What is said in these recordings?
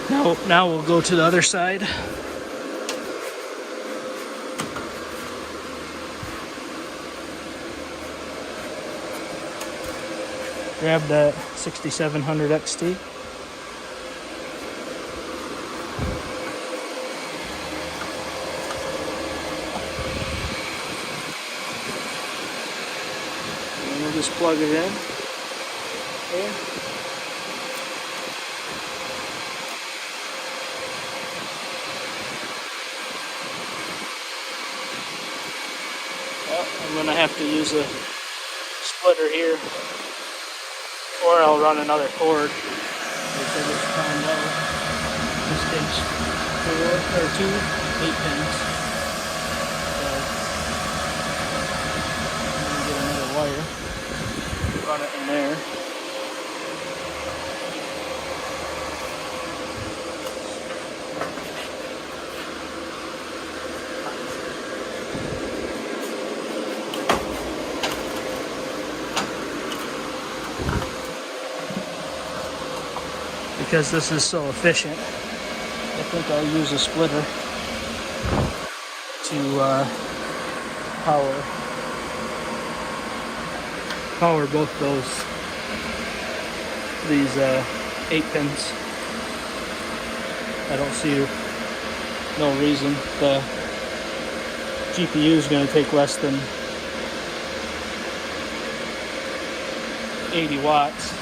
Now we'll go to the other side. Grab that 6700 XT. And we'll just plug it in here. Well, I'm gonna have to use a splitter here, or I'll run another cord. This takes 2 8-pins. So I'm gonna get another wire, run it in there. Because this is so efficient, I think I'll use a splitter to power both these 8-pins. I don't see no reason. The GPU is going to take less than 80 watts.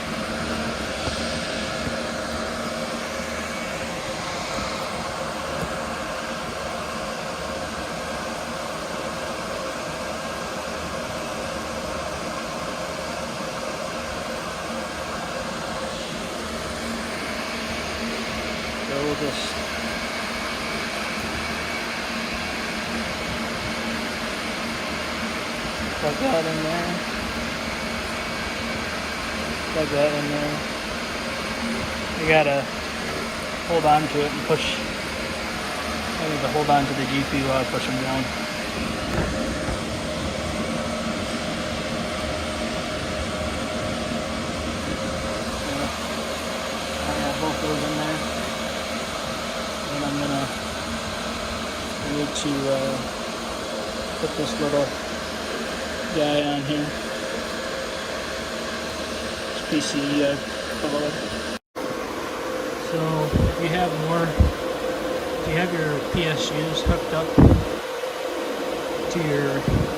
We'll just plug that in there. Plug that in there. You gotta hold on to it and push. I need to hold on to the GPU while I push them down. I got both those in there. And I'm gonna need to put this little guy on here. This PCE I followed. So if you have your PSUs hooked up to your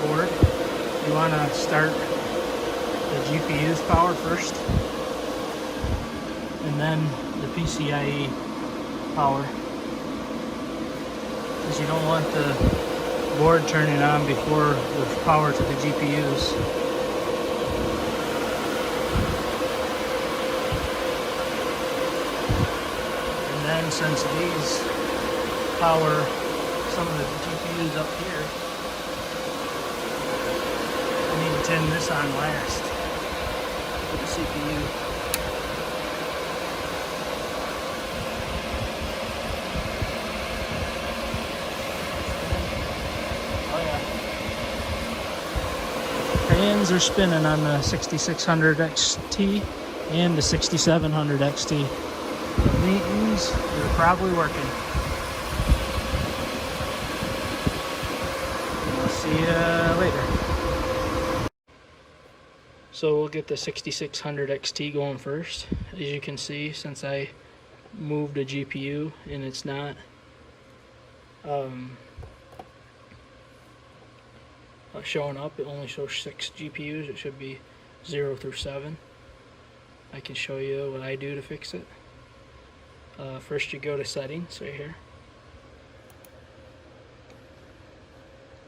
board, you want to start the GPU's power first, and then the PCIe power. Because you don't want the board turning on before the power to the GPUs. And then since these power some of the GPUs up here, I need to turn this on last with the CPU. Fans are spinning on the 6600 XT and the 6700 XT. The meetings are probably working. We'll see you later. So we'll get the 6600 XT going first. As you can see, since I moved a GPU and it's not showing up, it only shows 6 GPUs. It should be 0 through 7. I can show you what I do to fix it. First you go to settings right here,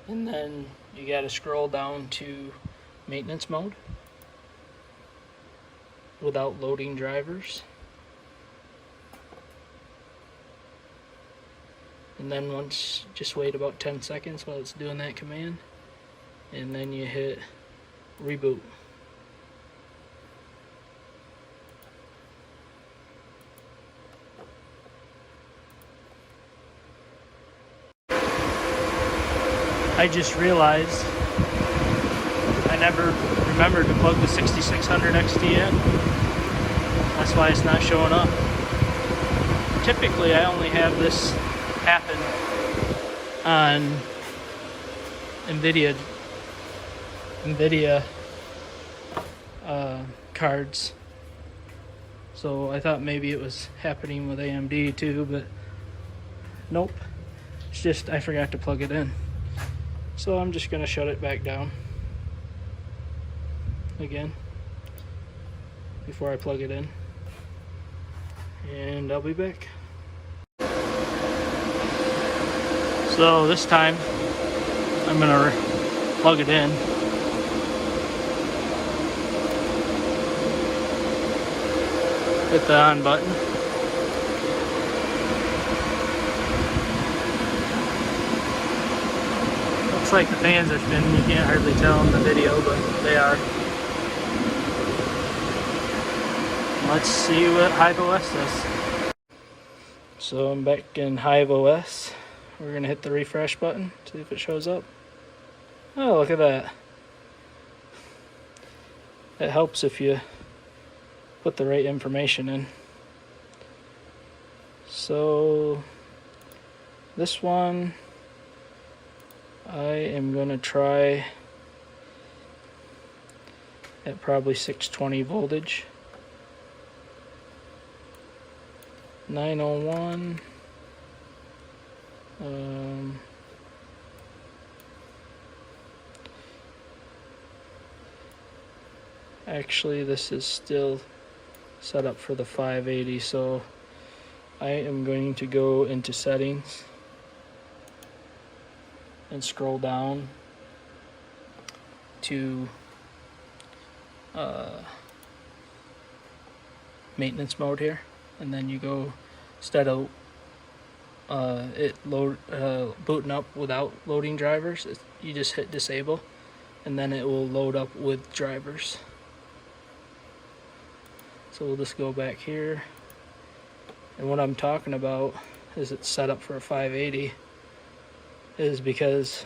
and then you got to scroll down to maintenance mode without loading drivers, and then just wait about 10 seconds while it's doing that command, and then you hit reboot. I just realized I never remembered to plug the 6600 XT in. That's why it's not showing up. typically I only have this happen on NVIDIA cards. So I thought maybe it was happening with AMD too, but nope. It's just I forgot to plug it in. So I'm just gonna shut it back down again before I plug it in, and I'll be back. So this time I'm gonna plug it in. Hit the on button. Looks like the fans are spinning. You can't hardly tell in the video, but they are. Let's see what Hive OS does. So I'm back in Hive OS. We're gonna hit the refresh button, see if it shows up. Oh, look at that. It helps if you put the right information in. So this one I am gonna try at probably 620 voltage. 901. Actually, this is still set up for the 580, so I am going to go into settings and scroll down to maintenance mode here, and then you go, instead of booting up without loading drivers, you just hit disable, and then it will load up with drivers. So we'll just go back here, and what I'm talking about is it's set up for a 580 is because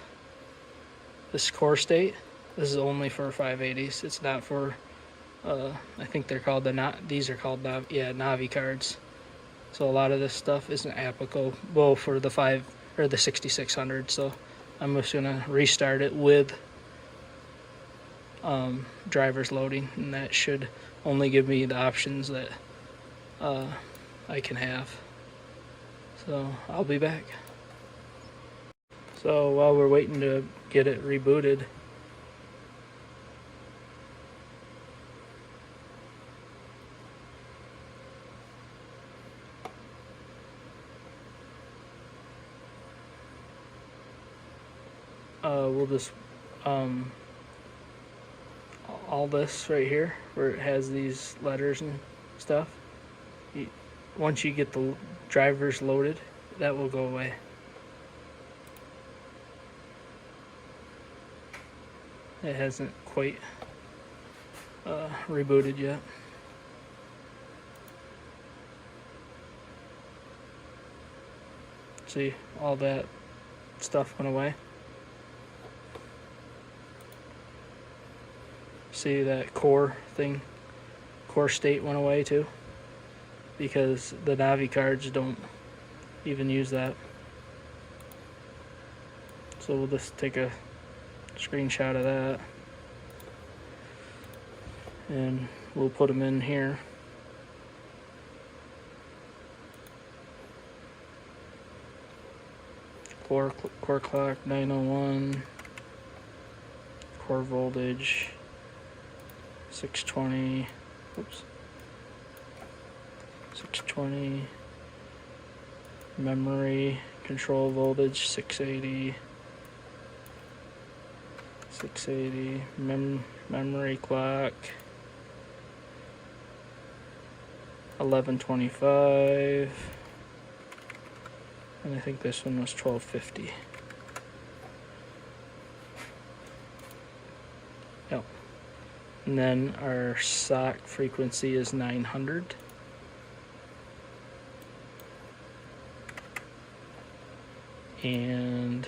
this core state, this is only for 580s. It's not for I think they're called these are called Navi cards. So a lot of this stuff isn't applicable for the 6600. So I'm just gonna restart it with drivers loading, and that should only give me the options that I can have. So I'll be back. So while we're waiting to get it rebooted, we'll just all this right here where it has these letters and stuff, once you get the drivers loaded, that will go away. It hasn't quite rebooted yet. See, all that stuff went away. See that core state went away too, because the Navi cards don't even use that. So we'll just take a screenshot of that, and we'll put them in here. Core clock 901, core voltage 620, 620, memory control voltage 680, memory clock 1125, and I think this one was 1250. Yep. And then our SOC frequency is 900. And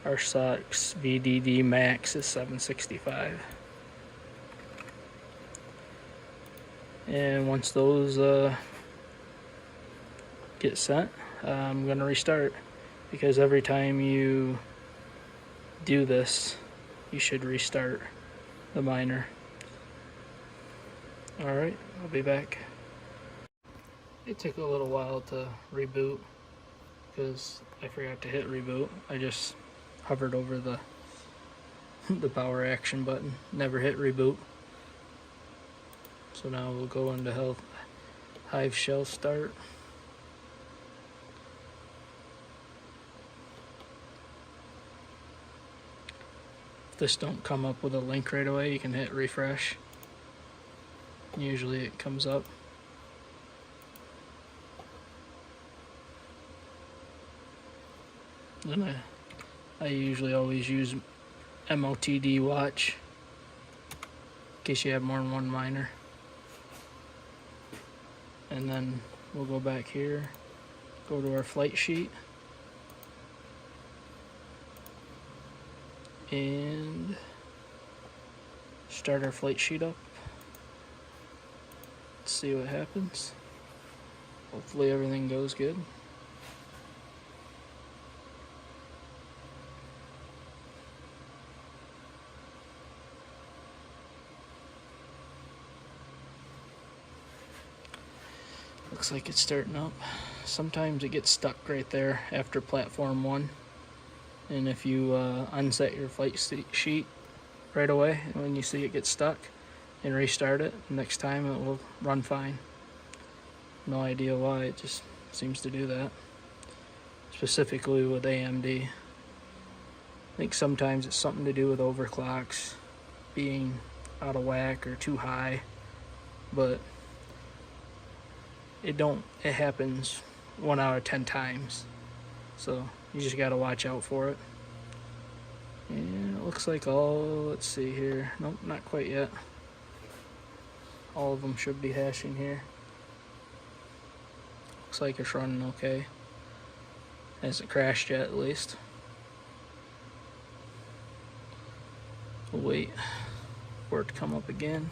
our SOC's VDD max is 765. And once those get sent, I'm going to restart, because every time you do this, you should restart the miner. Alright, I'll be back. It took a little while to reboot because I forgot to hit reboot. I just hovered over the power action button, never hit reboot. So now we'll go into hive shell start. If this don't come up with a link right away, you can hit refresh. Usually it comes up. Then I usually always use MOTD watch in case you have more than one miner. And then we'll go back here, go to our flight sheet, and start our flight sheet up. Let's see what happens. Hopefully everything goes good. Looks like it's starting up. Sometimes it gets stuck right there after platform 1. And if you unset your flight sheet right away, when you see it get stuck, and restart it, next time it will run fine. No idea why, it just seems to do that. Specifically with AMD. I think sometimes it's something to do with overclocks being out of whack or too high, but it happens 1 out of 10 times, so you just got to watch out for it. And it looks like let's see here, nope, not quite yet. All of them should be hashing here. Looks like it's running okay. Hasn't crashed yet, at least. We'll wait for it to come up again.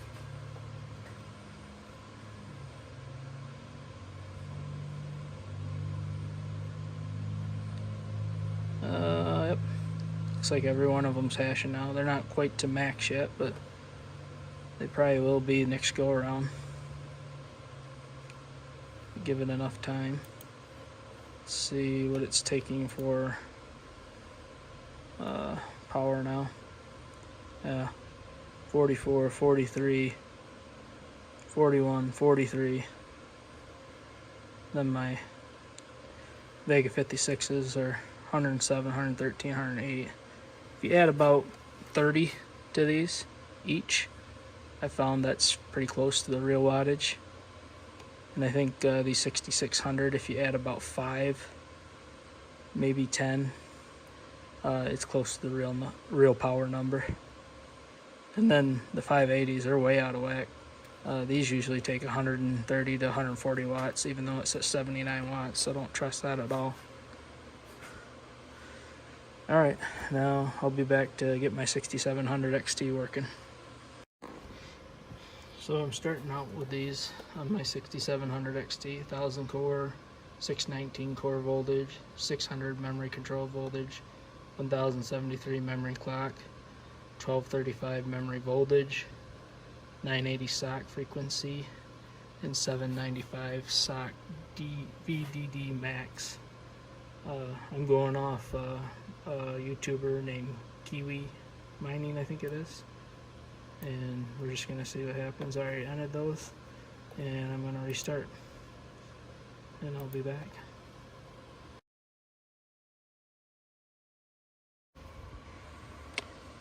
Yep. Looks like every one of them's hashing now. They're not quite to max yet, but they probably will be next go around. Give it enough time. Let's see what it's taking for power now. Yeah, 44, 43, 41, 43. Then my Vega 56s are 107, 113, 108. If you add about 30 to these each, I found that's pretty close to the real wattage. And I think these 6600, if you add about 5, maybe 10, it's close to the real power number. And then the 580s are way out of whack. These usually take 130 to 140 watts, even though it's at 79 watts, so don't trust that at all. Alright, now I'll be back to get my 6700 XT working. So I'm starting out with these on my 6700 XT, 1000 core, 619 core voltage, 600 memory control voltage, 1073 memory clock, 1235 memory voltage, 980 SOC frequency, and 795 SOC VDD max. I'm going off a YouTuber named Kiwi Mining, I think it is. And we're just going to see what happens. I already ended those, and I'm going to restart. And I'll be back.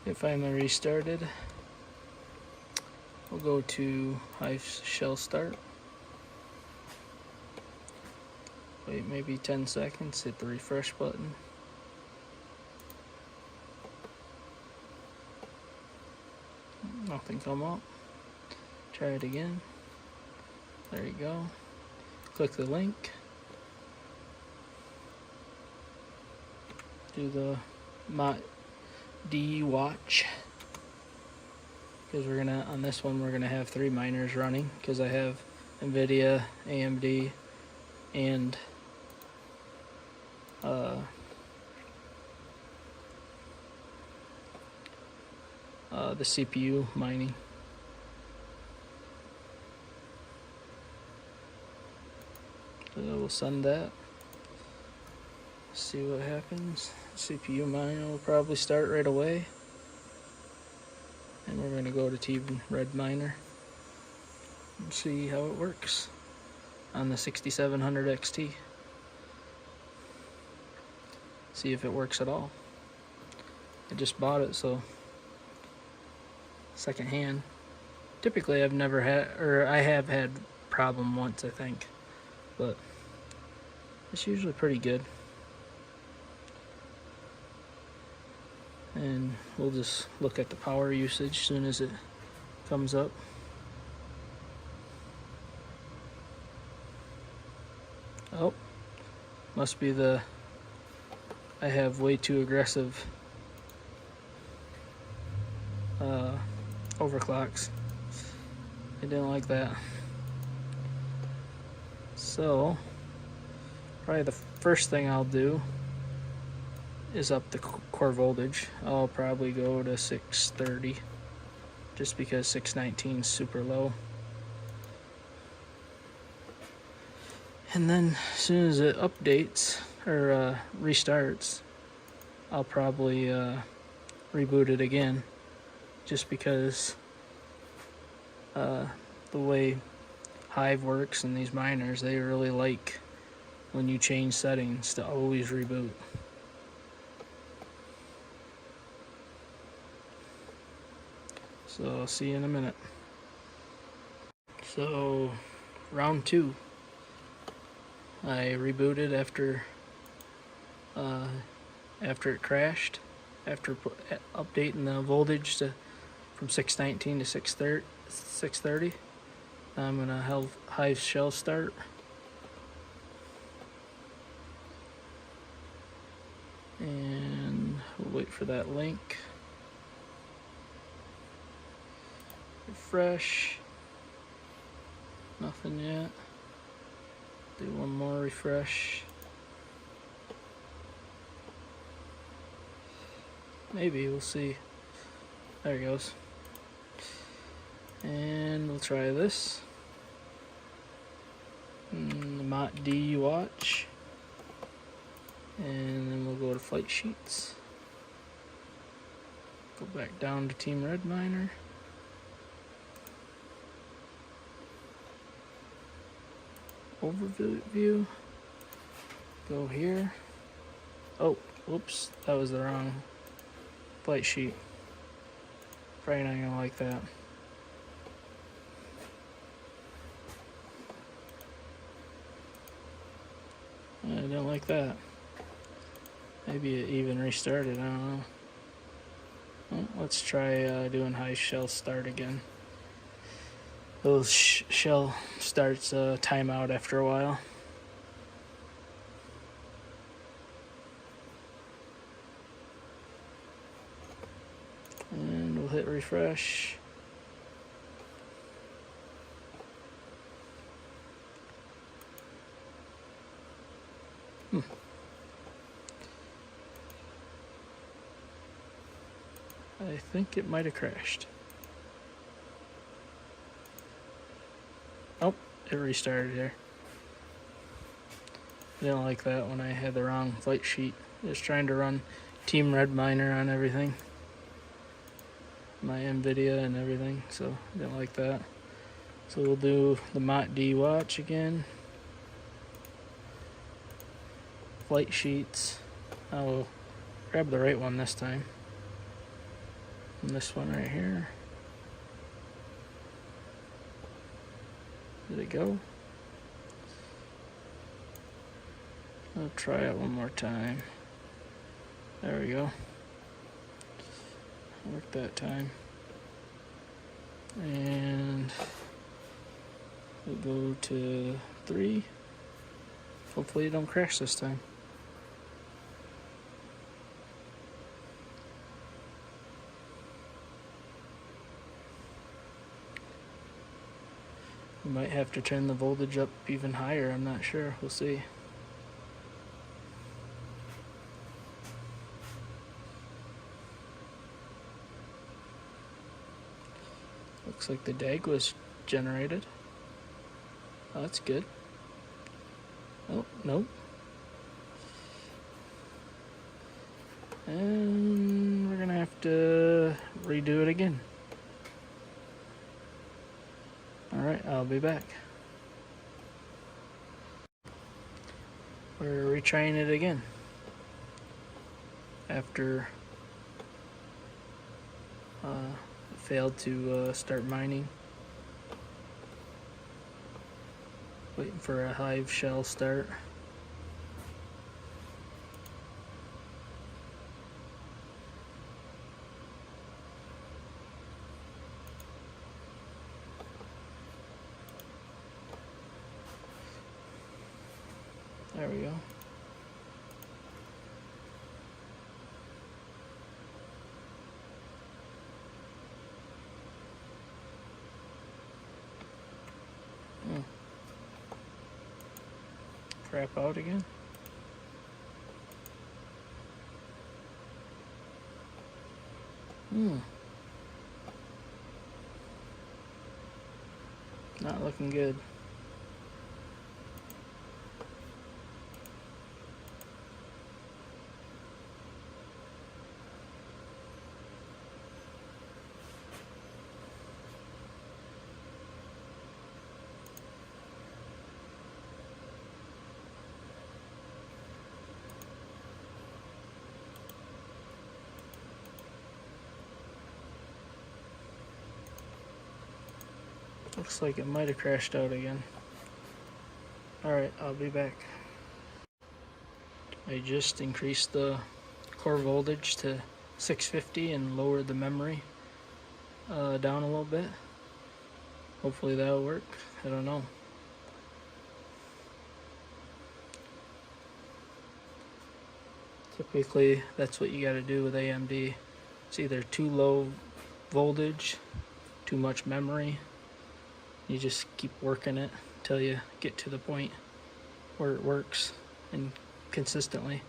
It finally restarted. We'll go to hive shell start. Wait maybe 10 seconds, hit the refresh button. Nothing come up. Try it again. There you go. Click the link. Do the D watch. Because we're gonna, on this one, we're gonna have 3 miners running, because I have NVIDIA, AMD, and the CPU mining. So we'll send that. See what happens. CPU mining will probably start right away. And we're going to go to Team Red Miner and see how it works on the 6700 XT. See if it works at all. I just bought it, so second hand. Typically I've never had, or I have had problem once I think, but it's usually pretty good. And we'll just look at the power usage as soon as it comes up. Oh, must be I have way too aggressive overclocks. I didn't like that. So probably the first thing I'll do is up the core voltage. I'll probably go to 630 just because 619 is super low. And then as soon as it updates or restarts, I'll probably reboot it again, just because the way Hive works and these miners, they really like when you change settings to always reboot. So I'll see you in a minute. So round 2, I rebooted after it crashed, after updating the voltage from 619 to 630. I'm gonna have Hive shell start. And we'll wait for that link. Refresh. Nothing yet. Do one more refresh. Maybe, we'll see. There it goes. And we'll try this. The Mott D watch. And then we'll go to flight sheets. Go back down to Team Red Miner. Overview. Go here. Oh, whoops, that was the wrong flight sheet. Probably not gonna like that. I didn't like that. Maybe it even restarted, I don't know. Well, let's try doing high shell start again. Those shell starts timeout after a while. And we'll hit refresh. I think it might have crashed. Oh, it restarted here. I didn't like that when I had the wrong flight sheet. Just trying to run Team Red Miner on everything. My NVIDIA and everything, so I didn't like that. So we'll do the Mott D watch again. Flight sheets. I'll grab the right one this time. And this one right here. Did it go? I'll try it one more time. There we go. Worked that time. And we'll go to 3. Hopefully it don't crash this time. We might have to turn the voltage up even higher, I'm not sure. We'll see. Looks like the DAG was generated. Oh, that's good. Oh, nope. And we're gonna have to redo it again. Alright, I'll be back. We're retrying it again. After it failed to start mining. Waiting for a hive shell start. There we go. Crap out again. Not looking good. Looks like it might have crashed out again. Alright, I'll be back. I just increased the core voltage to 650 and lowered the memory down a little bit. Hopefully that'll work. I don't know. Typically, that's what you gotta do with AMD. It's either too low voltage, too much memory. You just keep working it until you get to the point where it works and consistently.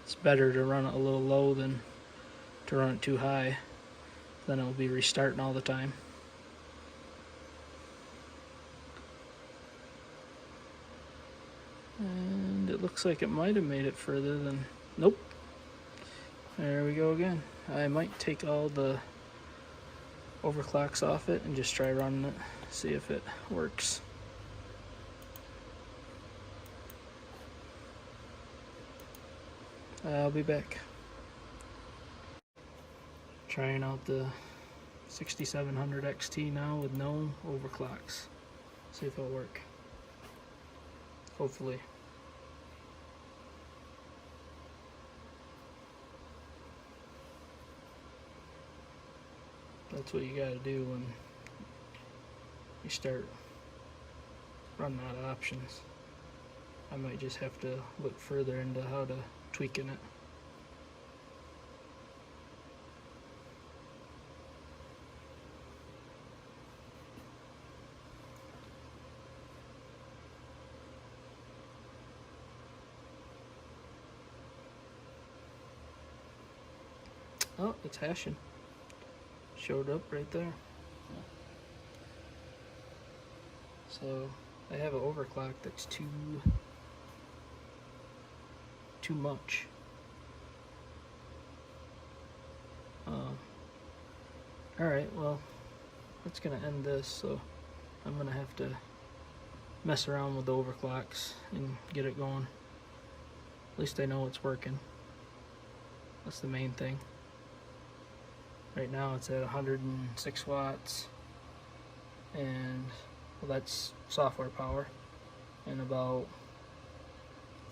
It's better to run it a little low than to run it too high. Then it'll be restarting all the time. And it looks like it might have made it further than... Nope. There we go again. I might take all the overclocks off it and just try running it, see if it works. I'll be back. Trying out the 6700 XT now with no overclocks. See if it'll work. Hopefully. That's what you gotta do when you start running out of options. I might just have to look further into how to tweaking it. Oh, it's hashing. Showed up right there. So I have an overclock that's too much. Alright, well, that's gonna end this, so I'm gonna have to mess around with the overclocks and get it going. At least I know it's working. That's the main thing. Right now it's at 106 watts, and well, that's software power, and about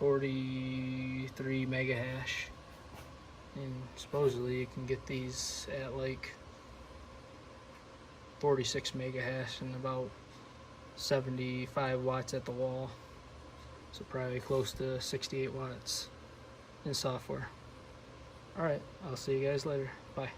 43 mega hash. And supposedly you can get these at like 46 mega hash and about 75 watts at the wall. So probably close to 68 watts in software. Alright, I'll see you guys later. Bye.